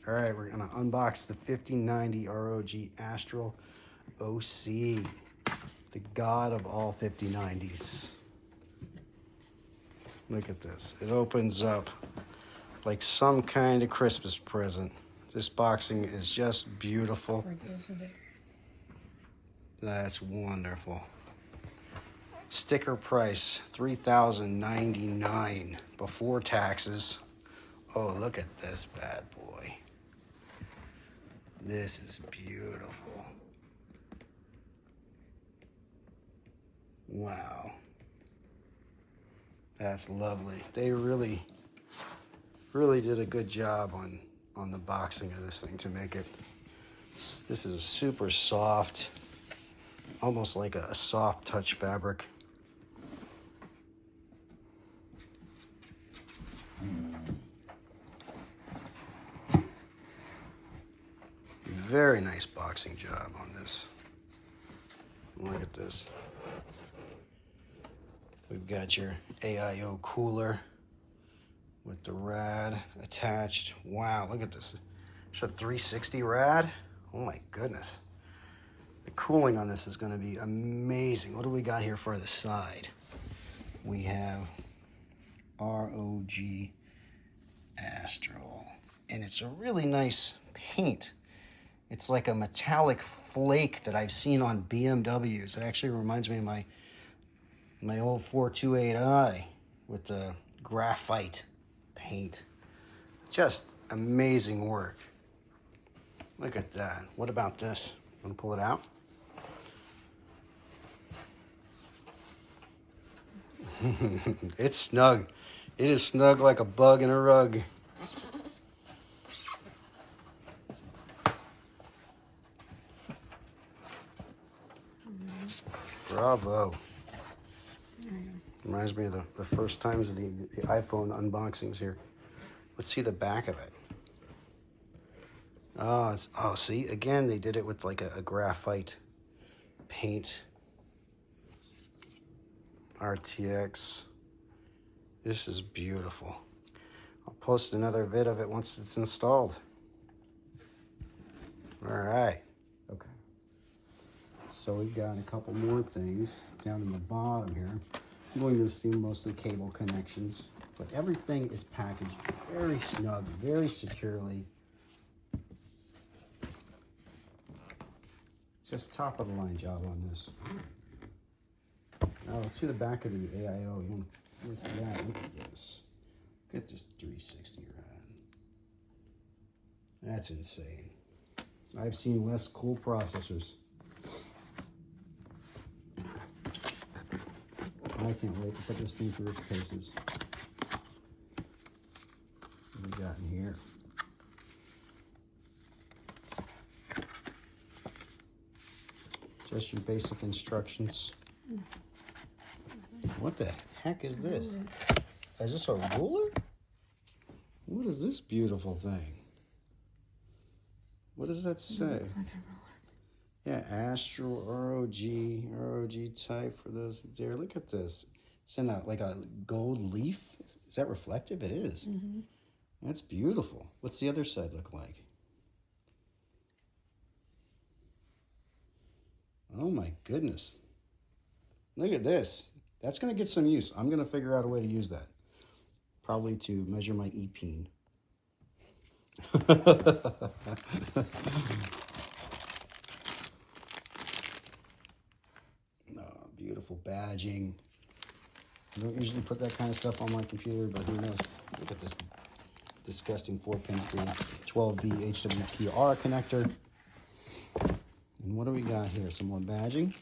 All right, we're gonna unbox the 5090 ROG Astral LC, the god of all 5090s. Look at this. It opens up like some kind of Christmas present. This boxing is just beautiful. That's wonderful. Sticker price $3,099 before taxes. Oh, look at this bad boy. This is beautiful. Wow. That's lovely. They really did a good job on the boxing of this thing to make it. This is super soft, almost like a soft touch fabric. Very nice boxing job on this. Look at this. We've got your AIO cooler with the rad attached. Wow, look at this. It's a 360 rad. Oh my goodness. The cooling on this is going to be amazing. What do we got here for the side? We have ROG Astral. And it's a really nice paint. It's like a metallic flake that I've seen on BMWs. It actually reminds me of my old 428i with the graphite paint. Just amazing work. Look at that. What about this? Want to pull it out? It's snug. It is snug like a bug in a rug. Bravo. Reminds me of the first times of the iPhone unboxings here. Let's see the back of it. Oh, see, again, they did it with like a graphite paint. RTX. This is beautiful. I'll post another vid of it once it's installed. All right. Okay. So we've got a couple more things down in the bottom here. I'm going to assume mostly cable connections, but everything is packaged very snug, very securely. Just top of the line job on this. Now let's see the back of the AIO. You want to look at that? Look at this. Look at this 360 rad. That's insane. I've seen less cool processors. I can't wait to put this thing through its paces. What we got in here? Just your basic instructions. What the heck is this? Is this a ruler? What is this beautiful thing? What does that say? It looks like a ruler. Yeah, Astral ROG type for those there. Look at this. It's in like a gold leaf. Is that reflective? It is. Mm-hmm. That's beautiful. What's the other side look like? Oh my goodness. Look at this. That's going to get some use. I'm going to figure out a way to use that. Probably to measure my E-peen. Beautiful badging. I don't usually put that kind of stuff on my computer, but who knows? Look at this disgusting 4-pin screw, 12V HWPR connector. And what do we got here? Some more badging.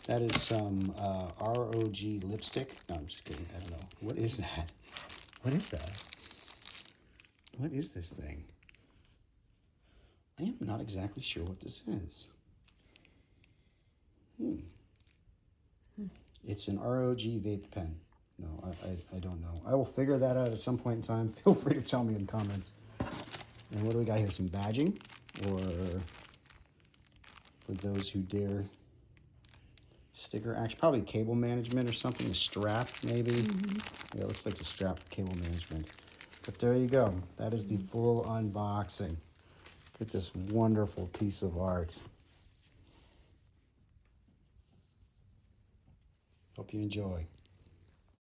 That is some ROG lipstick. No, I'm just kidding. I don't know. What is that? What is that? What is this thing? I am not exactly sure what this is. It's an ROG vape pen. No, I don't know. I will figure that out at some point in time. Feel free to tell me in comments. And what do we got here? Some badging? Or for those who dare, sticker. Actually, probably cable management or something. A strap, maybe. Yeah, it looks like the strap for cable management. Put there you go. That is the full unboxing. Look at this wonderful piece of art. Hope you enjoy.